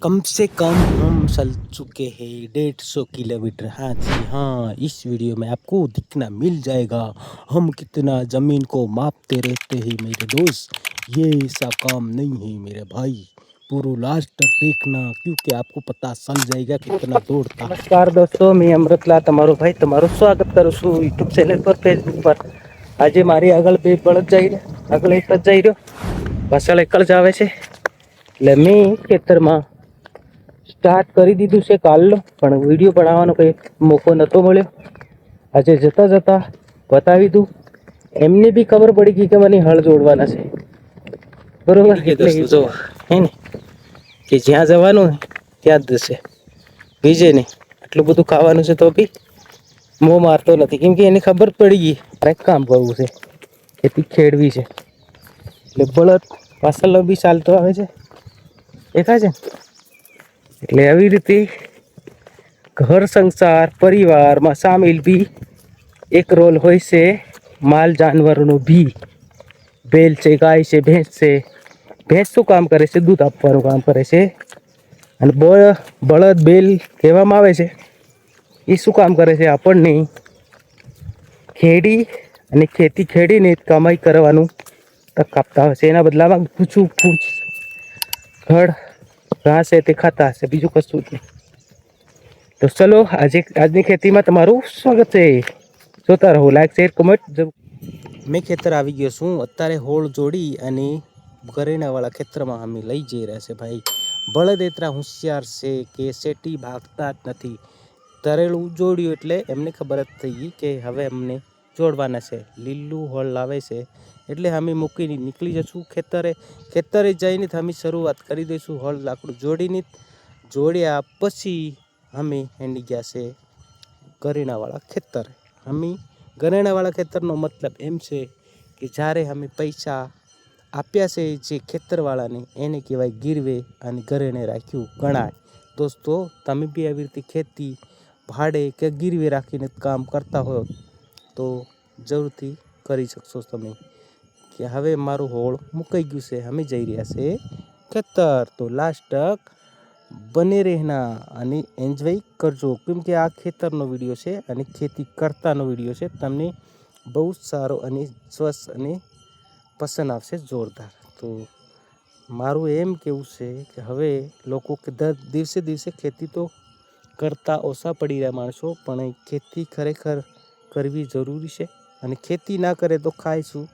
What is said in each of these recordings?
कम से कम हम चल चुके हैं 150 किलोमीटर। हाँ जी हाँ, इस वीडियो में आपको दिखना मिल जाएगा हम कितना ज़मीन को मापते रहते हैं मेरे दोस्त। ये ऐसा काम नहीं है मेरे भाई, पूरा लास्ट तक देखना क्योंकि आपको पता चल जाएगा कितना दौड़ता। नमस्कार दोस्तों, मैं अमृतलाल તમારો ભાઈ તમારું સ્વાગત કરું છું યુટ્યુબ ચેનલ પર, ફેસબુક પર। આજે મારી આગળ બે બળદ જઈ રહ્યા, આગળ એક જ જઈ રહ્યો, પાછળ એક જ આવે છે એટલે મેં ખેતરમાં સ્ટાર્ટ કરી દીધું છે કાલનો, પણ વિડીયો બનાવવાનો કંઈ મોકો નહોતો મળ્યો। આજે જતાં જતાં બતાવી દઉં, એમને બી ખબર પડી ગઈ કે મને હળ જોડવાના છે, બરોબર? એટલે જો હે ને કે જ્યાં જવાનું ત્યાં જ જશે, બીજે નહીં। આટલું બધું ખાવાનું છે તો બી મોં મારતો નથી, કેમ કે એને ખબર પડી ગઈ મારે કામ કરવું છે, ખેતી ખેડવી છે। એટલે બળદ પાછળ બી ચાલતો આવે છે, દેખાય છે। એટલે આવી રીતે ઘર સંસાર પરિવારમાં સામેલ બી એક રોલ હોય છે માલ જાનવરનો બી। બેલ છે, ગાય છે, ભેંસ છે। ભેંસ શું કામ કરે છે? દૂધ આપવાનું કામ કરે છે। અને બળદ બેલ કહેવામાં આવે છે એ શું કામ કરે છે? આપણને ખેડી અને ખેતી ખેડીને કમાઈ કરવાનું તક આપતા હોય છે। એના બદલામાં પૂછું ખડ ઘાસ છે તે ખાતા હશે, બીજું કશું જ નહીં। તો ચલો આજની ખેતીમાં તમારું સ્વાગત છે, જોતા રહો, લાઈક શેર કમેન્ટ જરૂર। મેં ખેતર આવી ગયો છું અત્યારે, હોળ જોડી અને ઘરેણાવાળા ખેતરમાં અમે લઈ જઈ રહ્યા છે ભાઈ। બળદ એટલા હોશિયાર છે કે શેટી ભાગતા જ નથી। તરેલું જોડ્યું એટલે એમને ખબર જ થઈ ગઈ કે હવે અમને જોડવાના છે। લીલું હોળ લાવે છે એટલે અમે મૂકીને નીકળી જશું ખેતરે જઈને અમે શરૂઆત કરી દઈશું હોળ લાકડું જોડીને। જોડ્યા પછી અમે હેંડી ગયા છે ઘરેણાવાળા ખેતર। અમે ઘરેણાવાળા ખેતરનો મતલબ એમ છે કે જ્યારે અમે પૈસા આપ્યા છે જે ખેતરવાળાને એને કહેવાય ગીરવે, અને ઘરેણે રાખ્યું ગણાય। દોસ્તો, તમે બી આવી રીતે ખેતી ભાડે કે ગીરવે રાખીને કામ કરતા હોય તો જરૂરથી કરી શકશો તમે। કે હવે મારું હોળ મુકાઈ ગયું છે, અમે જઈ રહ્યા છે ખેતર। તો લાસ્ટ તક બને રહેના અને એન્જોય કરજો, કેમ કે આ ખેતરનો વિડીયો છે અને ખેતી કરતાનો વિડીયો છે। તમને બહુ સારો અને સ્વસ્થ અને પસંદ આવશે, જોરદાર। તો મારું એમ કહેવું છે કે હવે લોકો કે દિવસે દિવસે ખેતી તો કરતા ઓછા પડી રહ્યા માણસો, પણ ખેતી ખરેખર કરવી જરૂરી છે। અને ખેતી ના કરે તો ખાય શું?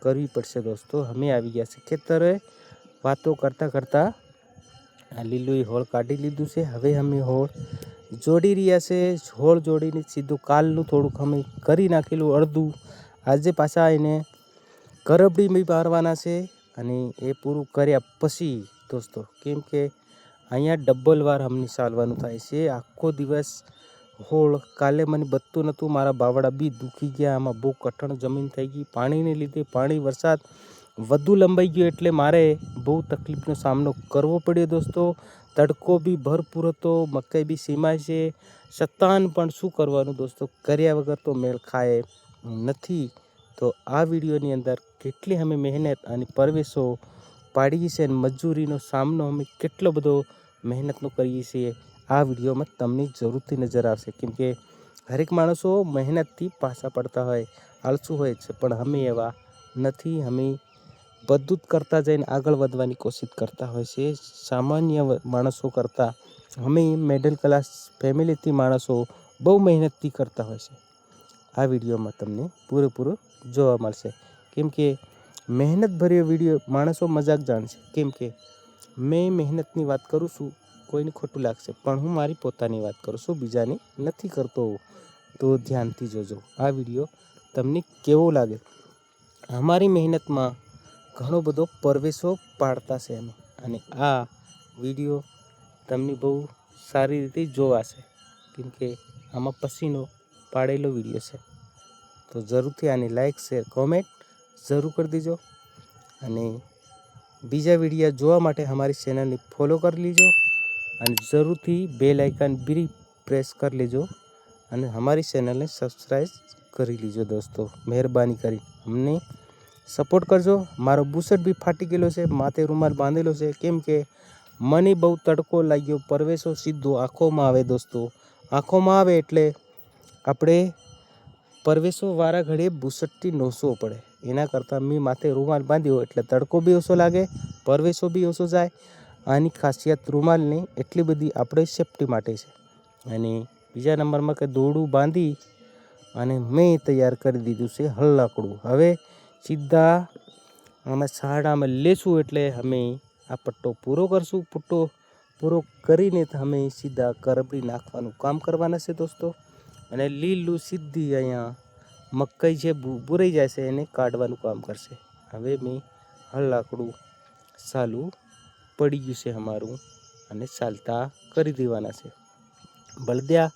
કરવી પડશે દોસ્તો। અમે આવી ગયા છે ખેતરે, વાતો કરતાં કરતાં આ લીલું હોળ કાઢી લીધું છે। હવે અમે હોળ જોડી રહ્યા છે। હોળ જોડીને સીધું કાલનું થોડુંક અમે કરી નાખેલું અડધું, આજે પાછા એને કરબડી મારવાના છે। અને એ પૂરું કર્યા પછી દોસ્તો, કેમ કે અહીંયા ડબલ વાર અમને ચાલવાનું થાય છે આખો દિવસ હોળ। કાલે મને બચતું નહોતું, મારા બાવડા બી દુખી ગયા, આમાં બહુ કઠણ જમીન થઈ ગઈ પાણીને લીધે। વરસાદ વધુ લંબાઈ ગયો એટલે મારે બહુ તકલીફનો સામનો કરવો પડ્યો દોસ્તો। તડકો બી ભરપૂર હતો, મકાઈ બી સીમાય છે, છતાં પણ શું કરવાનું દોસ્તો, કર્યા વગર તો મેળ ખાય નથી। તો આ વિડીયોની અંદર કેટલી અમે મહેનત અને પરવેશો પાડીએ છીએ અને મજૂરીનો સામનો અમે કેટલો બધો મહેનતનો કરીએ છીએ, આ વિડીયોમાં તમને જરૂરથી નજર આવશે। કેમ કે હરેક માણસો મહેનતથી પાછા પડતા હોય, આળસુ હોય છે, પણ અમે એવા નથી। અમે બધું જ કરતા જઈને આગળ વધવાની કોશિશ કરતા હોય છે, સામાન્ય માણસો કરતાં। અમે મિડલ ક્લાસ ફેમિલીથી માણસો બહુ મહેનતથી કરતા હોય છે। આ વિડીયોમાં તમને પૂરેપૂરું જોવા મળશે, કેમ કે મહેનતભર્યો વિડીયો માણસો મજાક જાણશે। કેમ કે મેં મહેનતની વાત કરું છું, કોઈને ખોટું લાગશે, પણ હું મારી પોતાની વાત કરું છું, બીજાની નથી કરતો। તો ધ્યાનથી જોજો આ વિડીયો, તમને કેવો લાગે। અમારી મહેનતમાં ઘણો બધો પરવેશો પાડતા છે અમે, અને આ વિડીયો તમને બહુ સારી રીતે જોવાશે, કેમ કે આમાં પસીનો પાડેલો વિડીયો છે। તો જરૂરથી આને લાઈક શેર કોમેન્ટ જરૂર કરી દેજો, અને બીજા વિડીયો જોવા માટે અમારી ચેનલને ફોલો કરી લેજો, અને જરૂરથી બેલ આઇકન બી પ્રેસ કરી લેજો, અને અમારી ચેનલને સબસ્ક્રાઈબ કરી લેજો દોસ્તો। મહેરબાની કરી અમને સપોર્ટ કરજો। મારો બુશર્ટ બી ફાટી ગયેલો છે, માથે રૂમાલ બાંધેલો છે, કેમ કે મને બહુ તડકો લાગ્યો, પરવેશો સીધો આંખોમાં આવે દોસ્તો. આંખોમાં આવે એટલે આપણે પરવેશો વારા ઘડીએ બુસટથી નોસવો પડે. એના કરતાં મેં માથે રૂમાલ બાંધ્યો એટલે તડકો બી ઓછો લાગે, પરવેશો બી ઓછો જાય. આની ખાસિયત રૂમાલની એટલી બધી આપણે સેફટી માટે છે. અને બીજા નંબરમાં કે દોરડું બાંધી અને મેં તૈયાર કરી દીધું છે હલ્લાકડું. હવે સીધા અમે સાડામાં લેશું એટલે અમે આ પટ્ટો પૂરો કરશું. પટ્ટો પૂરો કરીને અમે સીધા કરબડી નાખવાનું કામ કરવાના છે દોસ્તો. અને લીલું સીધી અહીંયા મકાઈ જે બુરાઈ જાય છે એને કાઢવાનું કામ કરશે. હવે મેં હલ્લાકડું ચાલુ પડી ગયું છે અમારું અને ચાલતા કરી દેવાના છે. બળદિયા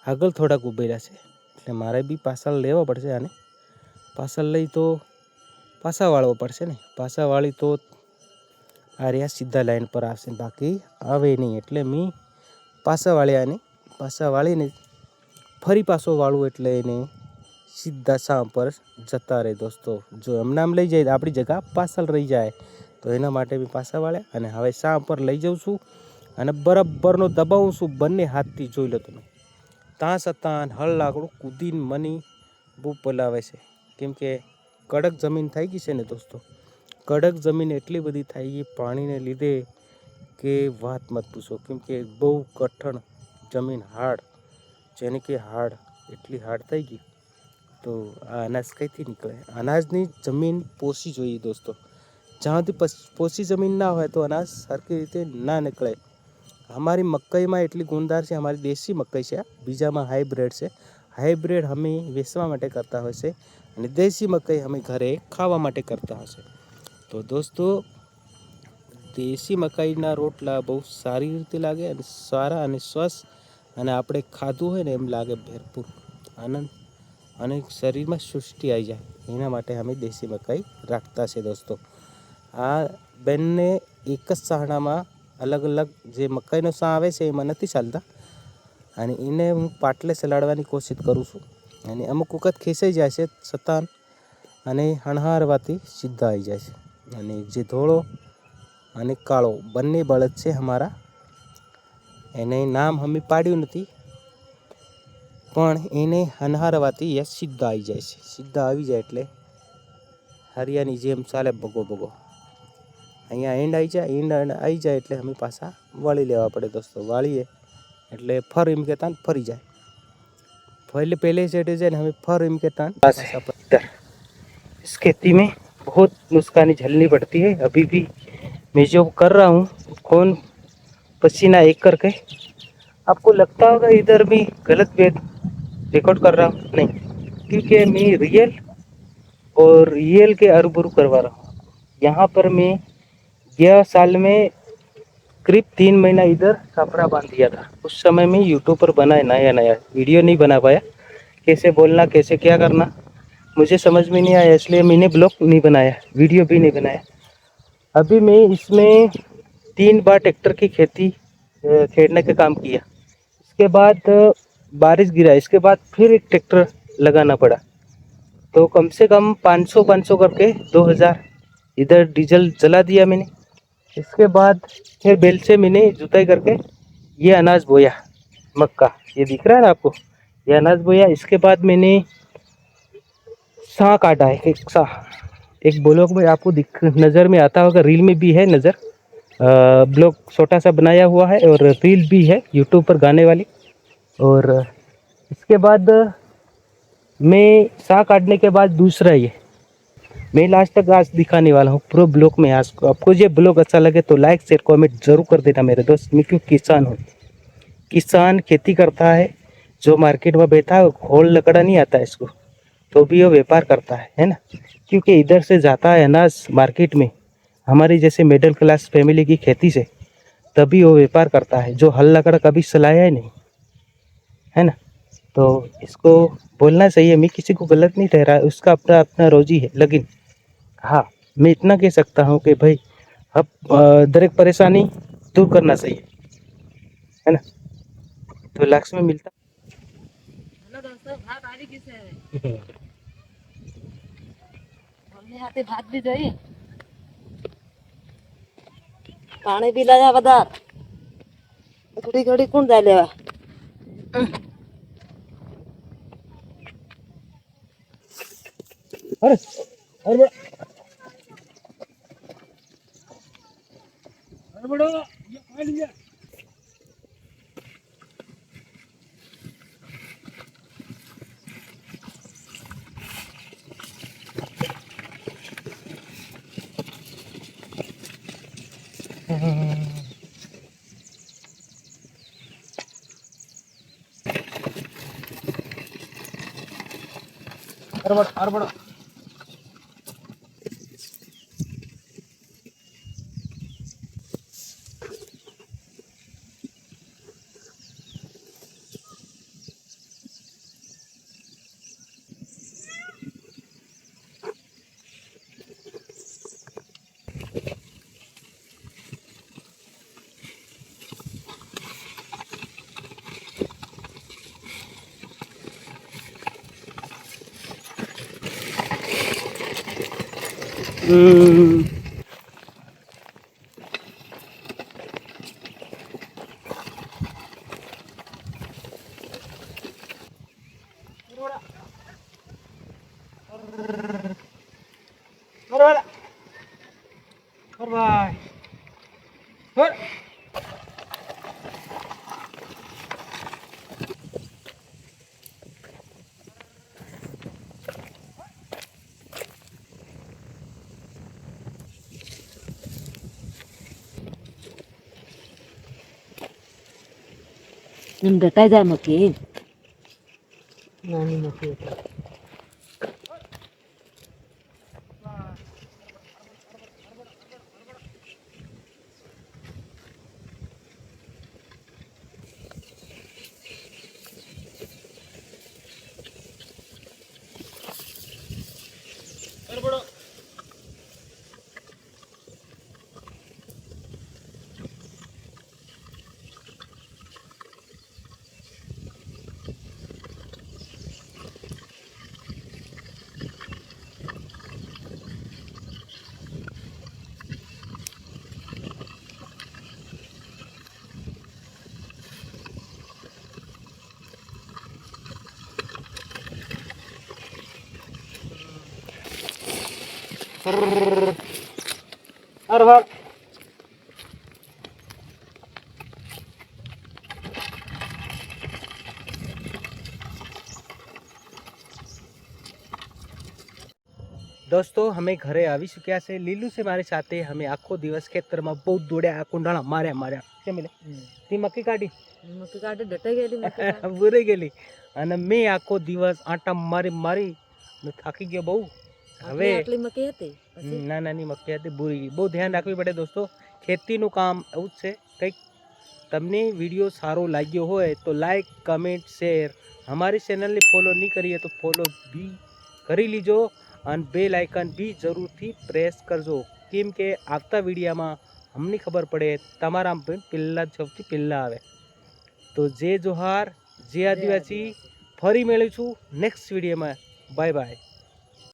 આગળ થોડાક ઉભેલા છે એટલે મારે બી પાછળ લેવા પડશે. આને પાછળ લઈ તો પાછા વાળવો પડશે ને. પાછા વાળી તો આ રહ્યા સીધા લાઈન પર આવશે, બાકી આવે નહીં. એટલે મેં પાછા વાળ્યા અને પાછા વાળીને ફરી પાછો વાળું એટલે એને સીધા સામ પર જતા રહે દોસ્તો. જો એમને આમ લઈ જાય તો આપણી જગ્યા પાછળ રહી જાય, તો એના માટે બી પાછા વાળ્યા. અને હવે સામ પર લઈ જાઉં છું અને બરાબરનો દબાવું છું બંને હાથથી. જોઈ લો તમે. ત્યાં છતાં હલ્લાકડું કૂદીને મને બહુ બોલાવે છે, કેમ કે કડક જમીન થઈ ગઈ છે ને દોસ્તો. કડક જમીન એટલી બધી થઈ ગઈ પાણીને લીધે કે વાત મત પૂછો. કેમ કે બહુ કઠણ જમીન, હાર્ડ, જેને કે હાર્ડ, એટલી હાર્ડ થઈ ગઈ. તો આ અનાજ કઈથી નીકળે? અનાજની જમીન પોષી જોઈએ દોસ્તો. જ્યાં સુધી પોષી જમીન ના હોય તો અનાજ સરખી રીતે ના નીકળે. અમારી મકાઈમાં એટલી ગુણદાર છે, અમારી દેશી મકાઈ છે, બીજામાં હાઈબ્રિડ છે. હાઈબ્રિડ અમે વેચવા માટે કરતા હોય છે અને દેશી મકાઈ અમે ઘરે ખાવા માટે કરતા હશે. તો દોસ્તો દેશી મકાઈના રોટલા બહુ સારી રીતે લાગે અને સારા અને સ્વસ્થ, અને આપણે ખાધું હોય ને એમ લાગે ભરપૂર આનંદ અને શરીરમાં સુસ્તી આવી જાય. એના માટે અમે દેશી મકાઈ રાખતા છે દોસ્તો. આ બંને એક જ સાણામાં અલગ અલગ જે મકાઈનો સા આવે છે એમાં નથી ચાલતા, અને એને હું પાટલે સલાડવાની કોશિશ કરું છું. અને અમુક વખત ખેંચાઈ જાય છે છતાં અને હણહારવાથી સીધા આવી જાય છે. અને જે ધોળો અને કાળો બંને બળદ છે અમારા, એને નામ અમે પાડ્યું નથી, પણ એને હણહારવાથી એ સીધા આવી જાય છે. સીધા આવી જાય એટલે હરિયાની જેમ ચાલે ભગો ભગો. અહીંયા એન્ડ આવી જાય, એન્ડ આવી જાય એટલે અમે પાછા વાળી લેવા પડે દોસ્તો. વાળીએ એટલે ફર એમ કહેતા ફરી જાય. पहले सेट है हमें फर इम के तान इस खेती में बहुत नुकसानी झेलनी पड़ती है. अभी भी मैं जो कर रहा हूँ कौन पसीना एक करके, आपको लगता होगा इधर भी गलत रिकॉर्ड कर रहा हूँ, नहीं, क्योंकि मैं रियल और रियल के अरूबरू करवा रहा हूँ. यहाँ पर मैं यह साल में करीब 3 महीना इधर कपड़ा बांध दिया था. उस समय में यूट्यूब पर बनाया नया नया वीडियो नहीं बना पाया. कैसे बोलना, कैसे क्या करना मुझे समझ में नहीं आया, इसलिए मैंने ब्लॉग नहीं बनाया, वीडियो भी नहीं बनाया. अभी मैं इसमें 3 बार ट्रैक्टर की खेती खेड़ने का काम किया. इसके बाद बारिश गिरा, इसके बाद फिर एक ट्रैक्टर लगाना पड़ा. तो कम से कम 500 करके 2000 इधर डीजल जला दिया मैंने. इसके बाद फिर बैल से मैंने जुताई करके ये अनाज बोया, मक्का, ये दिख रहा है ना आपको, ये अनाज बोया. इसके बाद मैंने सा काटा है, एक सा, एक ब्लॉक में आपको दिख नज़र में आता होगा, रील में भी है नज़र, ब्लॉग छोटा सा बनाया हुआ है और रील भी है यूट्यूब पर गाने वाली. और इसके बाद मैं सा काटने के बाद दूसरा ये मैं लास्ट तक आज दिखाने वाला हूँ पूरे ब्लॉग में. आज आपको ये ब्लॉग अच्छा लगे तो लाइक शेयर कमेंट जरूर कर देना मेरे दोस्त. मैं क्यों किसान हूँ, किसान खेती करता है, जो मार्केट में बैठा है खोल लकड़ा नहीं आता है इसको, तो भी वो व्यापार करता है ना. क्योंकि इधर से जाता है अनाज मार्केट में हमारी जैसे मिडिल क्लास फैमिली की खेती से, तभी वो व्यापार करता है. जो हल लकड़ा कभी चलाया ही नहीं है ना. तो इसको बोलना चाहिए, मैं किसी को गलत नहीं ठहरा, उसका अपना अपना रोजी है. लेकिन हाँ, मैं इतना कह सकता हूँ कि भाई अब दरेक परेशानी दूर करना चाहिए, है ना. तो लास्ट में मिलता. हेलो दोस्तों, भात आ रही किसे हमने हाथे भात भी जोई. पाणी पी लाया बदार घड़ी घड़ी कौन जाए लेवा अरे अरे बड़ो ये खा लिया अरे बड़ा भाई डटाई जाए मक्की नानी मक्की अरे बड़ो अरे भाग दोस्तों हमें घरे આવી ચૂક્યા છે લીલુ છે મારી સાથે અમે આખો દિવસ ખેતરમાં બહુ દોડ્યા કુંડાળા માર્યા કેમ લે તી મક્કી કાઢી मक्की काटे डटाई गेली मक्की બુરી ગયેલી અને મેં આખો દિવસ આટા મારી ને થાકી ગયો બહુ હવે આટલી મક્કી હતી પછી નાની મક્કી હતી બુરી ગઈ બહુ ધ્યાન રાખવી પડે દોસ્તો ખેતીનું કામ એવું જ છે કંઈક તમને વિડીયો સારો લાગ્યો હોય તો લાઈક કમેન્ટ શેર हमारी चैनल ने फॉलो नहीं करी है तो फॉलो भी કરી લીજો અને બેલ આઇકન બી જરૂરથી પ્રેસ કરજો કેમ કે આવતા વિડીયોમાં અમને ખબર પડે તમારા પહેલાં સૌથી પહેલાં આવે તો જય જોહાર જય આદિવાસી ફરી મળીશું નેક્સ્ટ વિડીયોમાં બાય બાય